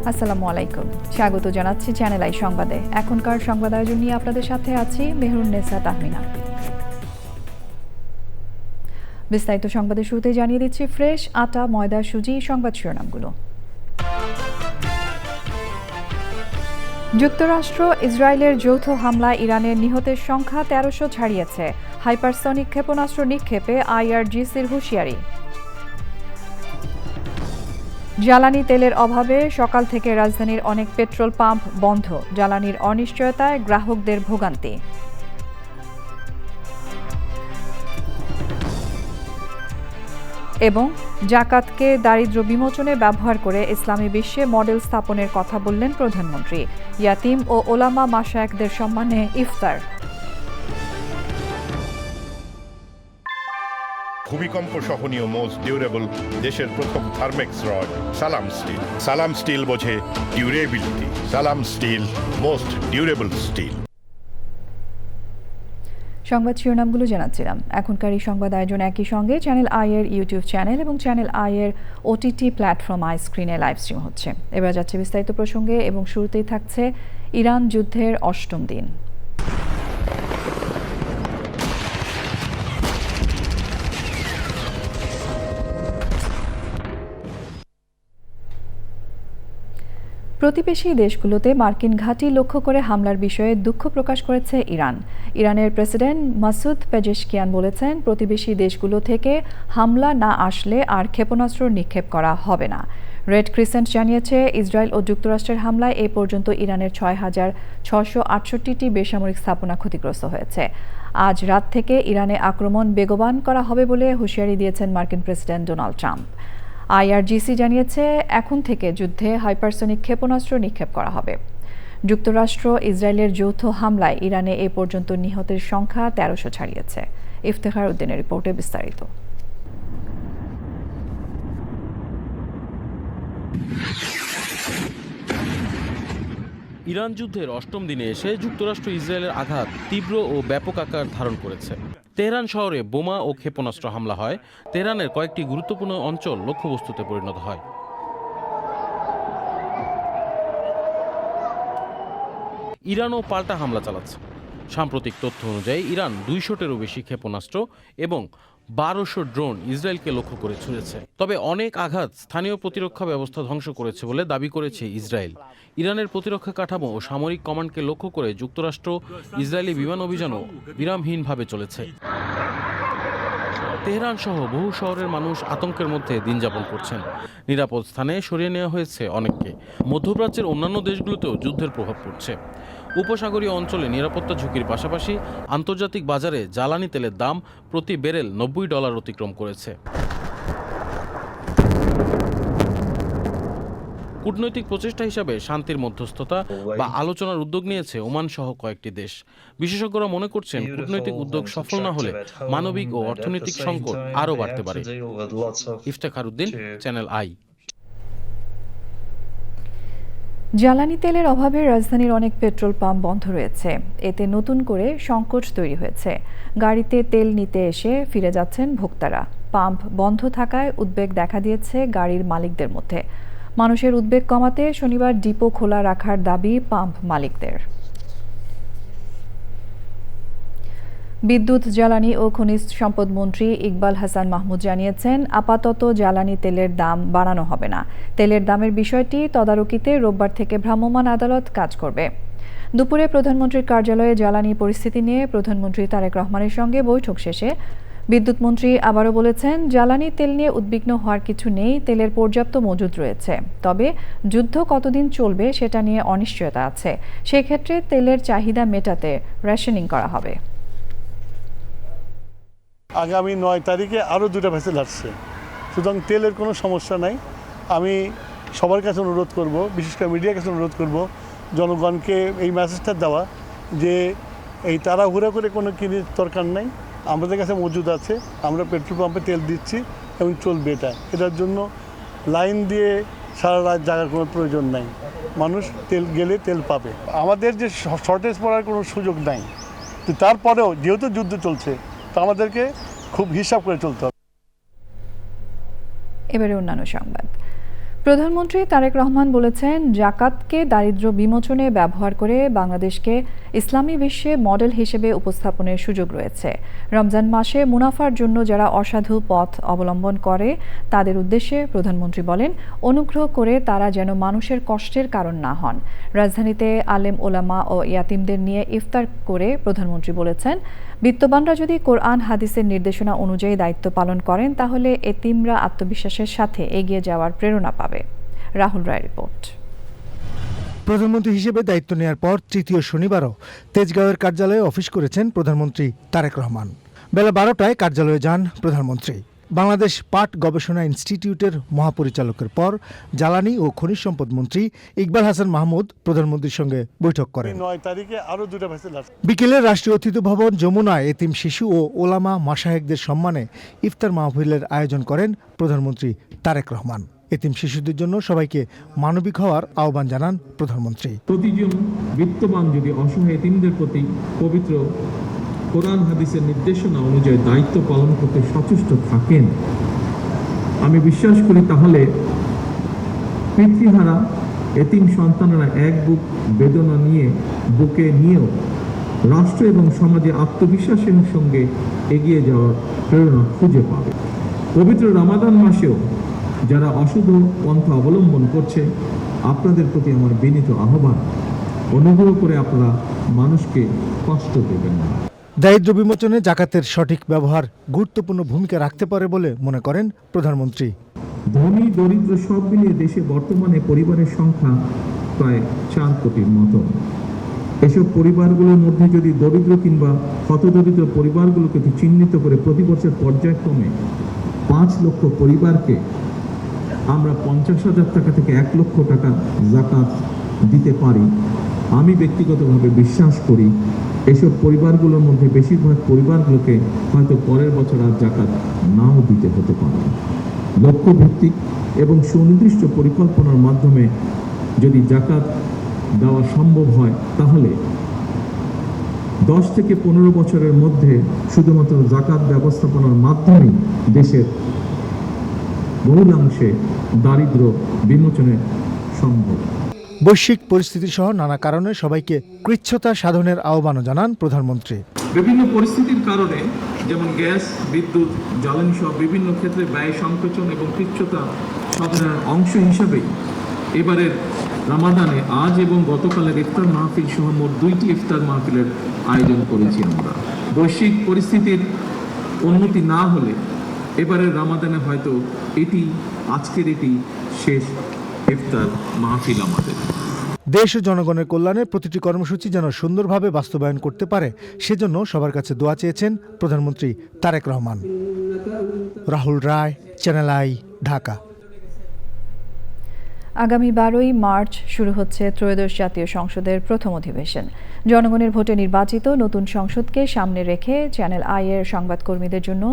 আসসালামু আলাইকুম, স্বাগত জানাচ্ছি চ্যানেল আই সংবাদে। এখনকার সংবাদ আয়োজন নিয়ে আপনাদের সাথে আছি মেহরুন্নেসা তাহমিনা। বিস্তারিত সংবাদের শুরুতে জানিয়ে দিচ্ছি ফ্রেশ আটা, ময়দা, সুজি সংবাদ শিরোনামগুলো। যুক্তরাষ্ট্র ইসরায়েলের যৌথ হামলায় ইরানের নিহতের সংখ্যা ১৩০০ ছাড়িয়েছে। হাইপারসনিক ক্ষেপণাস্ত্র নিক্ষেপে আইআরজিসির হুঁশিয়ারি। জ্বালানি তেলের অভাবে সকাল থেকে রাজধানীর অনেক পেট্রোল পাম্প বন্ধ। জ্বালানির অনিশ্চয়তায় গ্রাহকদের ভোগান্তি। এবং জাকাতকে দারিদ্র্য বিমোচনে ব্যবহার করে ইসলামী বিশ্বে মডেল স্থাপনের কথা বললেন প্রধানমন্ত্রী। ইয়াতিম ও ওলামা মাশায়েখদের সম্মানে ইফতার। ভূমিকম্প সহনীয় মোস্ট ডিউরেবল দেশের প্রথম থার্মেক্স রড সালাম স্টিল। সালাম স্টিল বোঝে ডিউরেবিলিটি। সালাম স্টিল, মোস্ট ডিউরেবল স্টিল। সংবাদ শিরোনামগুলো জানাচ্ছিলাম। এখনকার এই সংবাদ আয়োজন একই সঙ্গে চ্যানেল আই এর ইউটিউব চ্যানেল এবং চ্যানেল আই এর ওটিটি প্ল্যাটফর্ম আই স্ক্রিনে লাইভ স্ট্রিম হচ্ছে। এবার যাচ্ছে বিস্তারিত প্রসঙ্গে এবং শুরুতেই থাকছে ইরান যুদ্ধের ৮ম দিন। প্রতিবেশী দেশগুলোতে মার্কিন ঘাঁটি লক্ষ্য করে হামলার বিষয়ে দুঃখ প্রকাশ করেছে ইরান। ইরানের প্রেসিডেন্ট মাসুদ পেজেশকিয়ান বলেছেন, প্রতিবেশী দেশগুলো থেকে হামলা না আসলে আর ক্ষেপণাস্ত্র নিক্ষেপ করা হবে না। রেড ক্রিসেন্ট জানিয়েছে, ইসরায়েল ও যুক্তরাষ্ট্রের হামলায় এ পর্যন্ত ইরানের ৬,৬৬৮টি বেসামরিক স্থাপনা ক্ষতিগ্রস্ত হয়েছে। আজ রাত থেকে ইরানে আক্রমণ বেগবান করা হবে বলে হুঁশিয়ারি দিয়েছেন মার্কিন প্রেসিডেন্ট ডোনাল্ড ট্রাম্প। আইআরজিসি জানিয়েছে, এখন থেকে যুদ্ধে হাইপারসনিক ক্ষেপণাস্ত্র নিক্ষেপ করা হবে। যুক্তরাষ্ট্র ইসরায়েলের যৌথ হামলায় ইরানে এ পর্যন্ত নিহতের সংখ্যা ১৩০০ ছাড়িয়েছে। ইফতেখার উদ্দিনের রিপোর্টে বিস্তারিত। ইরান যুদ্ধের ৮ম দিনে এসে যুক্তরাষ্ট্র ইসরায়েলের আঘাত তীব্র ও ব্যাপক আকার ধারণ করেছে। তেহরান শহরে বোমা ও ক্ষেপণাস্ত্র হামলা হয়। তেহরানের কয়েকটি গুরুত্বপূর্ণ অঞ্চল লক্ষ্যবস্তুতে পরিণত হয়। ইরানও পাল্টা হামলা চালাচ্ছে। সাম্প্রতিক তথ্য অনুযায়ী ইরান ২০০টিরও বেশি ক্ষেপণাস্ত্র এবং ১২০০ ড্রোন ইসরায়েলকে লক্ষ্য করে ছুঁড়েছে। তবে অনেক আঘাত স্থানীয় প্রতিরক্ষা ব্যবস্থা ধ্বংস করেছে বলে দাবি করেছে ইসরায়েল। ইরানের প্রতিরক্ষা কাঠামো ও সামরিক কমান্ডকে লক্ষ্য করে যুক্তরাষ্ট্র ইসরায়েলি বিমান অভিযানও বিরামহীনভাবে চলেছে। তেহরান সহ বহু শহরের মানুষ আতঙ্কের মধ্যে দিন যাপন করছেন। নিরাপদ স্থানে সরিয়ে নেওয়া হয়েছে অনেককে। মধ্যপ্রাচ্যের অন্যান্য দেশগুলোতেও যুদ্ধের প্রভাব পড়ছে। উপসাগরীয় অঞ্চলে নিরাপত্তা ঝুঁকির পাশাপাশি আন্তর্জাতিক বাজারে জ্বালানি তেলের দাম প্রতি ব্যারেল $৯০ অতিক্রম করেছে। কূটনৈতিক প্রচেষ্টা হিসাবে শান্তির মধ্যস্থতা বা আলোচনার উদ্যোগ নিয়েছে ওমান সহ কয়েকটি দেশ। বিশেষজ্ঞরা মনে করছেন, কূটনৈতিক উদ্যোগ সফল না হলে মানবিক ও অর্থনৈতিক সংকট আরও বাড়তে পারে। Iftekhar Uddin, channel I. জ্বালানি তেলের অভাবে রাজধানীর অনেক পেট্রোল পাম্প বন্ধ রয়েছে। এতে নতুন করে সংকট তৈরি হয়েছে। গাড়িতে তেল নিতে এসে ফিরে যাচ্ছেন ভোক্তারা। পাম্প বন্ধ থাকায় উদ্বেগ দেখা দিয়েছে গাড়ির মালিকদের মধ্যে। মানুষের উদ্বেগ কমাতে শনিবার ডিপো খোলা রাখার দাবি পাম্প মালিকদের। বিদ্যুৎ, জ্বালানি ও খনিজ সম্পদ মন্ত্রী ইকবাল হাসান মাহমুদ জানিয়েছেন, আপাতত জ্বালানি তেলের দাম বাড়ানো হবে না। তেলের দামের বিষয়টি তদারকিতে রোববার থেকে ভ্রাম্যমাণ আদালত কাজ করবে। দুপুরে প্রধানমন্ত্রীর কার্যালয়ে জ্বালানি পরিস্থিতি নিয়ে প্রধানমন্ত্রী তারেক রহমানের সঙ্গে বৈঠক শেষে বিদ্যুৎমন্ত্রী আবারও বলেছেন, জ্বালানি তেল নিয়ে উদ্বিগ্ন হওয়ার কিছু নেই, তেলের পর্যাপ্ত মজুদ রয়েছে। তবে যুদ্ধ কতদিন চলবে সেটা নিয়ে অনিশ্চয়তা আছে। সেক্ষেত্রে তেলের চাহিদা মেটাতে রেশনিং করা হবে। আগামী ৯ তারিখে আরও 2টা ভেসেল আসছে, সুতরাং তেলের কোনো সমস্যা নাই। আমি সবার কাছে অনুরোধ করব, বিশেষ করে মিডিয়ার কাছে অনুরোধ করব, জনগণকে এই মেসেজটা দেওয়া যে এই তাড়াহুড়া করে কোনো কিনে দরকার নাই। আমাদের কাছে মজুদ আছে, আমরা পেট্রোল পাম্পে তেল দিচ্ছি এবং চলবে। এটার জন্য লাইন দিয়ে সারা রাত জাগার কোনো প্রয়োজন নাই। মানুষ তেল গেলে তেল পাবে। আমাদের যে শর্টেজ পড়ার কোনো সুযোগ নাই, তো তারপরেও যেহেতু যুদ্ধ চলছে, তো আমাদেরকে খুব হিসাব করে চলতে হবে। এবারে অন্যান্য সংবাদ। প্রধানমন্ত্রী তারেক রহমান বলেছেন, জাকাতকে দারিদ্র্য বিমোচনে ব্যবহার করে বাংলাদেশকে ইসলামী বিশ্বে মডেল হিসেবে উপস্থাপনের সুযোগ রয়েছে। রমজান মাসে মুনাফার জন্য যারা অসাধু পথ অবলম্বন করে তাদের উদ্দেশ্যে প্রধানমন্ত্রী বলেন, অনুগ্রহ করে তারা যেন মানুষের কষ্টের কারণ না হন। রাজধানীতে আলেম ওলামা ও ইয়াতিমদের নিয়ে ইফতার করে প্রধানমন্ত্রী বলেছেন, বিত্তবানরা যদি কোরআন হাদিসের নির্দেশনা অনুযায়ী দায়িত্ব পালন করেন তাহলে এতিমরা আত্মবিশ্বাসের সাথে এগিয়ে যাওয়ার প্রেরণা পাবে। রাহুল রায় রিপোর্ট। প্রধানমন্ত্রী হিসেবে দায়িত্ব নেওয়ার পর তৃতীয় শনিবারও তেজগাঁওয়ের কার্যালয়ে অফিস করেছেন প্রধানমন্ত্রী তারেক রহমান। বেলা 12টায় কার্যালয়ে যান প্রধানমন্ত্রী। বাংলাদেশ পাট গবেষণা ইনস্টিটিউটের মহাপরিচালকের পর জ্বালানি ও খনিজ সম্পদ মন্ত্রী ইকবাল হাসান মাহমুদ প্রধানমন্ত্রীর সঙ্গে বৈঠক করেন। 9 তারিখে আরও 2টা ভেসেল আসছে। বিকেলে রাষ্ট্রীয় অতিথি ভবন যমুনায় এতিম শিশু ও ওলামা মাশায়েখদের সম্মানে ইফতার মাহফিলের আয়োজন করেন প্রধানমন্ত্রী তারেক রহমান। এতিম শিশুদের জন্য সবাইকে মানবিক হওয়ার আহ্বান জানান প্রধানমন্ত্রী। প্রতিজন বিত্তবান যদি অসহায় এতিমদের প্রতি পবিত্র কোরআন হাদিসের নির্দেশনা অনুযায়ী দায়িত্ব পালন করতে সচেষ্ট থাকেন, আমি বিশ্বাস করি তাহলে পিতৃহারা এতিম সন্তানেরা এক বুক বেদনা নিয়ে বুকে নিয়েও রাষ্ট্র এবং সমাজে আত্মবিশ্বাসের সঙ্গে এগিয়ে যাওয়ার প্রেরণা খুঁজে পাবে। পবিত্র রমাদান মাসেও যারা অশুভ পন্থা অবলম্বন করছে, আপনাদের প্রতি আমার বিনীত আহ্বান, অনুগ্রহ করে আপনারা মানুষকে কষ্ট দেবেন না। দারিদ্র্য বিমোচনে জাকাতের সঠিক ব্যবহার গুরুত্বপূর্ণ ভূমিকা রাখতে পারে বলে মনে করেন প্রধানমন্ত্রী। ধনী দরিদ্র সব মিলিয়ে দেশে বর্তমানে পরিবারের সংখ্যা প্রায় 4 কোটির মতো। এসব পরিবারগুলোর মধ্যে যদি দরিদ্র কিংবা হতদরিদ্র পরিবারগুলোকে চিহ্নিত করে প্রতি বছর পর্যায়ক্রমে 5 লক্ষ পরিবারকে আমরা 50,000 টাকা থেকে 1 লক্ষ টাকা জাকাত দিতে পারি, আমি ব্যক্তিগতভাবে বিশ্বাস করি এসব পরিবারগুলোর মধ্যে বেশিরভাগ পরিবারগুলোকে হয়তো পরের বছর আর জাকাত নাও দিতে হতে পারে। লক্ষ্যভিত্তিক এবং সুনির্দিষ্ট পরিকল্পনার মাধ্যমে যদি জাকাত দেওয়া সম্ভব হয় তাহলে 10 থেকে 15 বছরের মধ্যে শুধুমাত্র জাকাত ব্যবস্থাপনার মাধ্যমেই দেশের বহুলাংশে দারিদ্র্য বিমোচনে সম্ভব। বৈশ্বিক পরিস্থিতি সহ নানা কারণে সবাইকে কৃচ্ছতা সাধনের আহ্বানও জানান প্রধানমন্ত্রী। বিভিন্ন পরিস্থিতির কারণে যেমন গ্যাস, বিদ্যুৎ, জ্বালানি সহ বিভিন্ন ক্ষেত্রে ব্যয় সংকোচন এবং কৃচ্ছতা সাধনের অংশ হিসাবেই এবারের রমাদানে আজ এবং গতকালের ইফতার মাহফিল সহ মোট 2টি ইফতার মাহফিলের আয়োজন করেছি আমরা। বৈশ্বিক পরিস্থিতির উন্নতি না হলে এবারের রমাদানে হয়তো আজকের এটি শেষ ইফতার মাহফিল আমাদের। দেশ ও জনগণের কল্যাণে প্রতিটি কর্মসূচি যেন সুন্দরভাবে বাস্তবায়ন করতে পারে সেজন্য সবার কাছে দোয়া চেয়েছেন প্রধানমন্ত্রী তারেক রহমান। রাহুল রায়, চ্যানেল আই, ঢাকা। আগামী 12ই মার্চ শুরু হচ্ছে ত্রয়োদশ জাতীয় সংসদের প্রথম অধিবেশন। জনগণের ভোটে নির্বাচিত নতুন সংসদকে সামনে রেখে চ্যানেল আই এর সংবাদকর্মীদের জন্য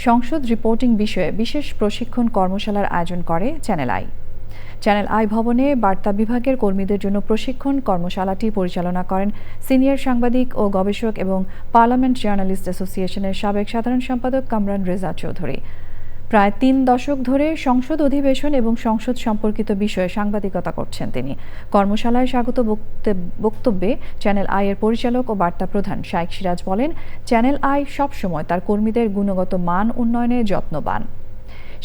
সংসদ রিপোর্টিং বিষয়ে বিশেষ প্রশিক্ষণ কর্মশালার আয়োজন করে চ্যানেল আই। চ্যানেল আই ভবনে বার্তা বিভাগের কর্মীদের জন্য প্রশিক্ষণ কর্মশালাটি পরিচালনা করেন সিনিয়র সাংবাদিক ও গবেষক এবং পার্লামেন্ট জার্নালিস্ট অ্যাসোসিয়েশনের সাবেক সাধারণ সম্পাদক কামরান রেজা চৌধুরী। প্রায় 3 দশক ধরে সংসদ অধিবেশন এবং সংসদ সম্পর্কিত বিষয়ে সাংবাদিকতা করছেন তিনি। কর্মশালায় স্বাগত বক্তব্যে চ্যানেল আই এর পরিচালক ও বার্তা প্রধান শাইখ সিরাজ বলেন, চ্যানেল আই সবসময় তার কর্মীদের গুণগত মান উন্নয়নে যত্নবান।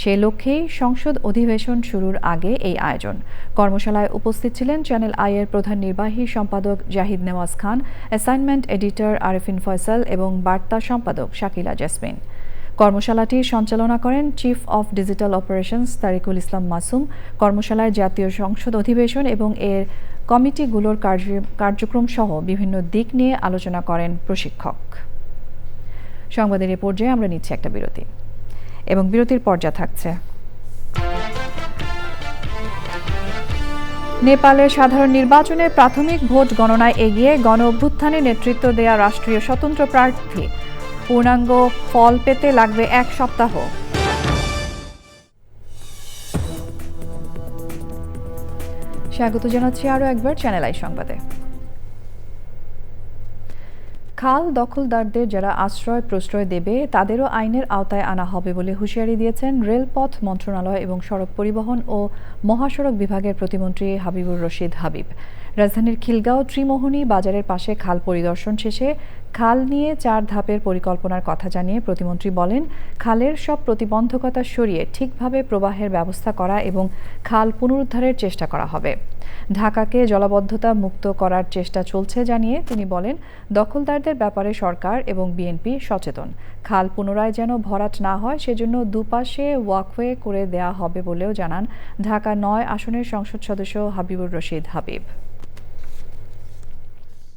সেই লক্ষ্যেই সংসদ অধিবেশন শুরুর আগে এই আয়োজন। কর্মশালায় উপস্থিত ছিলেন চ্যানেল আই এর প্রধান নির্বাহী সম্পাদক জাহিদ নেওয়াজ খান, অ্যাসাইনমেন্ট এডিটর আরেফিন ফয়সাল এবং বার্তা সম্পাদক শাকিলা জেসমিন। কর্মশালাটি সঞ্চালনা করেন chief of digital operations Tariqul Islam Masum. কর্মশালায় জাতীয় সংসদ অধিবেশন এবং এর কমিটিগুলোর কার্যক্রম সহ বিভিন্ন দিক নিয়ে আলোচনা করেন প্রশিক্ষক। সংবাদের এই পর্যায়ে আমরা নিচ্ছি একটা বিরতি এবং বিরতির পর্যায়ে থাকছে নেপালের সাধারণ নির্বাচনে প্রাথমিক ভোট গণনায় এগিয়ে গণ অভ্যুত্থানে নেতৃত্ব দেয়া রাষ্ট্রীয় স্বতন্ত্র প্রার্থী। পূর্ণাঙ্গ ফল পেতে লাগবে 1 সপ্তাহ। স্বাগত জানাচ্ছি আরও একবার চ্যানেল আই সংবাদে। খাল দখলদারদের যারা আশ্রয় প্রশ্রয় দেবে তাদেরও আইনের আওতায় আনা হবে বলে হুঁশিয়ারি দিয়েছেন রেলপথ মন্ত্রণালয় এবং সড়ক পরিবহন ও মহাসড়ক বিভাগের প্রতিমন্ত্রী হাবিবুর রশিদ হাবিব। রাজধানীর খিলগাঁও ত্রিমোহনী বাজারের পাশে খাল পরিদর্শন শেষে খাল নিয়ে 4 ধাপের পরিকল্পনার কথা জানিয়ে প্রতিমন্ত্রী বলেন, খালের সব প্রতিবন্ধকতা সরিয়ে ঠিকভাবে প্রবাহের ব্যবস্থা করা এবং খাল পুনরুদ্ধারের চেষ্টা করা হবে। ঢাকাকে জলাবদ্ধতা মুক্ত করার চেষ্টা চলছে জানিয়ে তিনি বলেন, দখলদারদের ব্যাপারে সরকার এবং বিএনপি সচেতন। খাল পুনরায় যেন ভরাট না হয় সেজন্য দুপাশে ওয়াকওয়ে করে দেয়া হবে বলেও জানান ঢাকা 9 আসনের সংসদ সদস্য হাবিবুর রশিদ হাবিব।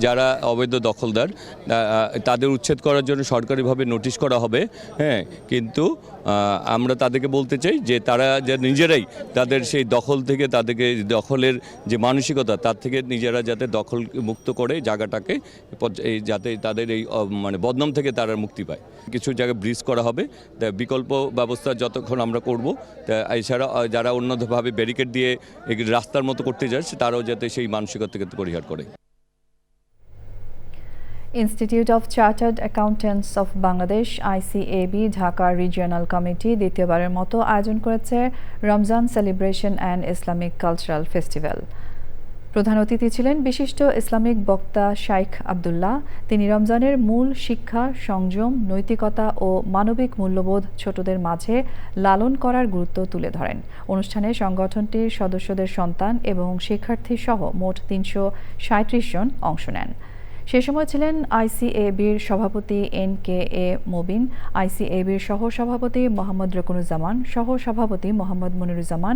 যারা অবৈধ দখলদার তাদের উচ্ছেদ করার জন্য সরকারিভাবে নোটিশ করা হবে, হ্যাঁ, কিন্তু আমরা তাদেরকে বলতে চাই যে তারা যে নিজেরাই তাদের সেই দখল থেকে তাদেরকে দখলের যে মানসিকতা তার থেকে নিজেরা যাতে দখল মুক্ত করে জায়গাটাকে, যাতে তাদের এই মানে বদনাম থেকে তারা মুক্তি পায়। কিছু জায়গায় ব্রিজ করা হবে, বিকল্প ব্যবস্থা যতক্ষণ আমরা করব, এছাড়া যারা অন্যভাবে ব্যারিকেড দিয়ে রাস্তার মতো করতে যায় তারাও যাতে সেই মানসিকতা থেকে পরিহার করে। Institute of chartered accountants of Bangladesh ICAB Dhaka regional committee দ্বিতীয়বারের মতো আয়োজন করেছে Ramzan celebration and Islamic cultural festival. প্রধান অতিথি ছিলেন বিশিষ্ট ইসলামিক বক্তা শাইখ আব্দুল্লাহ। তিনি রমজানের মূল শিক্ষা, সংযম, নৈতিকতা ও মানবিক মূল্যবোধ ছোটদের মাঝে লালন করার গুরুত্ব তুলে ধরেন। অনুষ্ঠানে সংগঠনটির সদস্যদের সন্তান এবং শিক্ষার্থী সহ মোট 337 জন অংশ নেন। সে সময় ছিলেন ICAB-র সভাপতি NKA মবিন, ICAB-র সহ-সভাপতি মোহাম্মদ রকুনুজ্জামান, সহ-সভাপতি মোহাম্মদ মনিরুজ্জামান,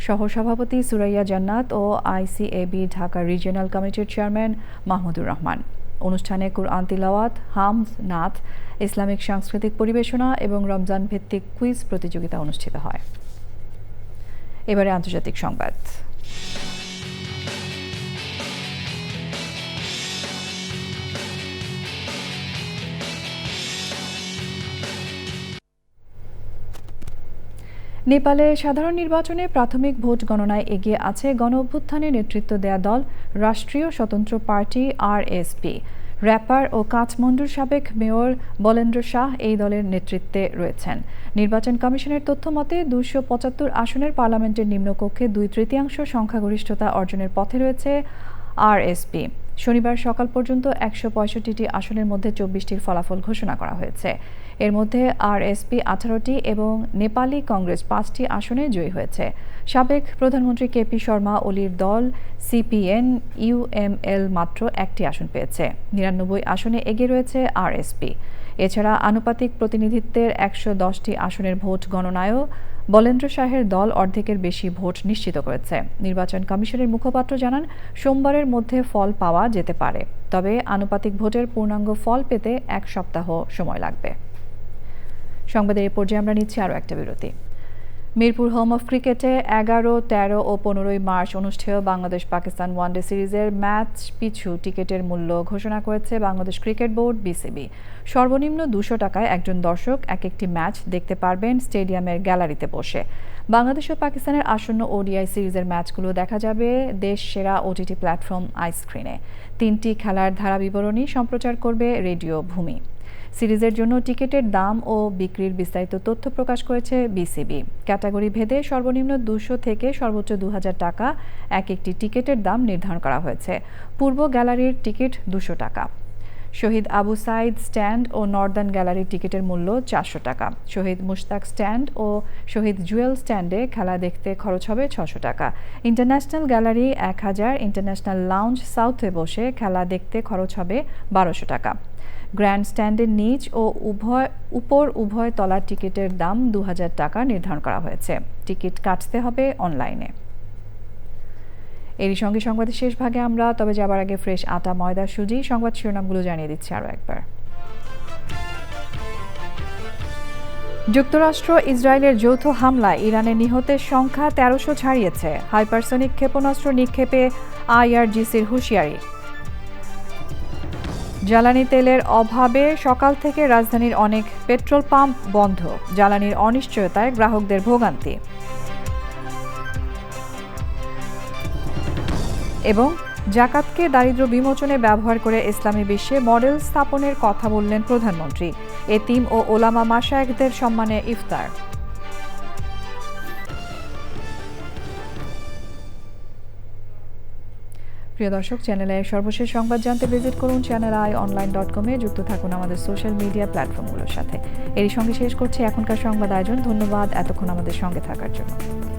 সহ-সভাপতি সুরাইয়া জান্নাত ও ICAB ঢাকা রিজিওনাল কমিটির চেয়ারম্যান মাহমুদুর রহমান। অনুষ্ঠানে কুরআন তিলাওয়াত, হামদ, নাত, ইসলামিক সাংস্কৃতিক পরিবেশনা এবং রমজান ভিত্তিক কুইজ প্রতিযোগিতা অনুষ্ঠিত হয়। এবারে আন্তর্জাতিক সংবাদ। নেপালে সাধারণ নির্বাচনে প্রাথমিক ভোট গণনায় এগিয়ে আছে গণ-অভ্যুত্থানে নেতৃত্ব দেয়া দল রাষ্ট্রীয় স্বতন্ত্র পার্টি RSP। র্যাপার ও কাঠমান্ডুর সাবেক মেয়র বলেন্দ্র শাহ এই দলের নেতৃত্বে রয়েছেন। নির্বাচন কমিশনের তথ্য মতে 275 আসনের পার্লামেন্টের নিম্নকক্ষে 2/3 সংখ্যাগরিষ্ঠতা অর্জনের পথে রয়েছে RSP। শনিবার সকাল পর্যন্ত 165টি আসনের মধ্যে 24টির ফলাফল ঘোষণা করা হয়েছে। এর মধ্যে RSP 18টি এবং নেপালি কংগ্রেস 5টি আসনে জয়ী হয়েছে। সাবেক প্রধানমন্ত্রী KP শর্মা ওলির দল CPN-UML মাত্র 1টি আসন পেয়েছে। 99 আসনে এগিয়ে রয়েছে RSP। এছাড়া আনুপাতিক প্রতিনিধিত্বের 110টি আসনের ভোট গণনায়ও বলেন্দ্র শাহের দল অর্ধেকের বেশি ভোট নিশ্চিত করেছে। নির্বাচন কমিশনের মুখপাত্র জানান, সোমবারের মধ্যে ফল পাওয়া যেতে পারে, তবে আনুপাতিক ভোটের পূর্ণাঙ্গ ফল পেতে 1 সপ্তাহ সময় লাগবে। সংবাদের এই পর্যায়ে আমরা নিচ্ছি আরও একটা বিরতি। মিরপুর হোম অফ ক্রিকেটে 11, 13 ও 15 মার্চ অনুষ্ঠেয় বাংলাদেশ-পাকিস্তান ওয়ানডে সিরিজের ম্যাচ পিছু টিকিটের মূল্য ঘোষণা করেছে বাংলাদেশ ক্রিকেট বোর্ড BCB। সর্বনিম্ন 200 টাকায় একজন দর্শক একটি ম্যাচ দেখতে পারবেন স্টেডিয়ামের গ্যালারিতে বসে। বাংলাদেশ ও পাকিস্তানের আসন্ন ODI সিরিজের ম্যাচগুলো দেখা যাবে দেশ সেরা OTT প্ল্যাটফর্ম আইস্ক্রিনে। 3টি খেলার ধারা বিবরণী সম্প্রচার করবে রেডিও ভূমি। সিরিজের জন্য টিকিটের দাম ও বিক্রির বিস্তারিত তথ্য প্রকাশ করেছে BCB। ক্যাটাগরি ভেদে সর্বনিম্ন 200 থেকে সর্বোচ্চ 2000 টাকা একটি টিকিটের দাম নির্ধারণ করা হয়েছে। পূর্ব গ্যালারির টিকিট 200 টাকা। শহীদ আবু সাইদ স্ট্যান্ড ও নর্দার্ন গ্যালারির টিকিটের মূল্য 400 টাকা। শহীদ মুশতাক স্ট্যান্ড ও শহীদ জুয়েল স্ট্যান্ডে খেলা দেখতে খরচ হবে 600 টাকা। ইন্টারন্যাশনাল গ্যালারি 1000, ইন্টারন্যাশনাল লাউঞ্জ সাউথে বসে খেলা দেখতে খরচ হবে 1200 টাকা। গ্র্যান্ড স্ট্যান্ডের নিচ ও উপর উভয় তলার টিকিটের দাম 2000 টাকা নির্ধারণ করা হয়েছে। টিকিট কাটতে হবে অনলাইনে। এরই সঙ্গে সংবাদের শেষ ভাগে আমরা তবে যাবার আগে ফ্রেশ আটা, ময়দা, সুজি সংবাদ শিরোনামগুলো জানিয়ে দিচ্ছি আরও একবার। যুক্তরাষ্ট্র ইসরায়েলের যৌথ হামলায় ইরানের নিহতের সংখ্যা 1300 ছাড়িয়েছে। হাইপারসনিক ক্ষেপণাস্ত্র নিক্ষেপে IRGCর হুঁশিয়ারি। জ্বালানি তেলের অভাবে সকাল থেকে রাজধানীর অনেক পেট্রোল পাম্প বন্ধ। জ্বালানির অনিশ্চয়তায় গ্রাহকদের ভোগান্তি। এবং জাকাতকে দারিদ্র্য বিমোচনে ব্যবহার করে ইসলামী বিশ্বে মডেল স্থাপনের কথা বললেন প্রধানমন্ত্রী। এতিম ও ওলামা মাশায়েখদের সম্মানে ইফতার। প্রিয় দর্শক, চ্যানেলের সর্বশেষ সংবাদ জানতে ভিজিট করুন channelionline.com-এ। যুক্ত থাকুন আমাদের সোশ্যাল মিডিয়া প্ল্যাটফর্মগুলোর সাথে। এরই সঙ্গে শেষ করছি এখনকার সংবাদ আয়োজন। ধন্যবাদ এতক্ষণ আমাদের সঙ্গে থাকার জন্য।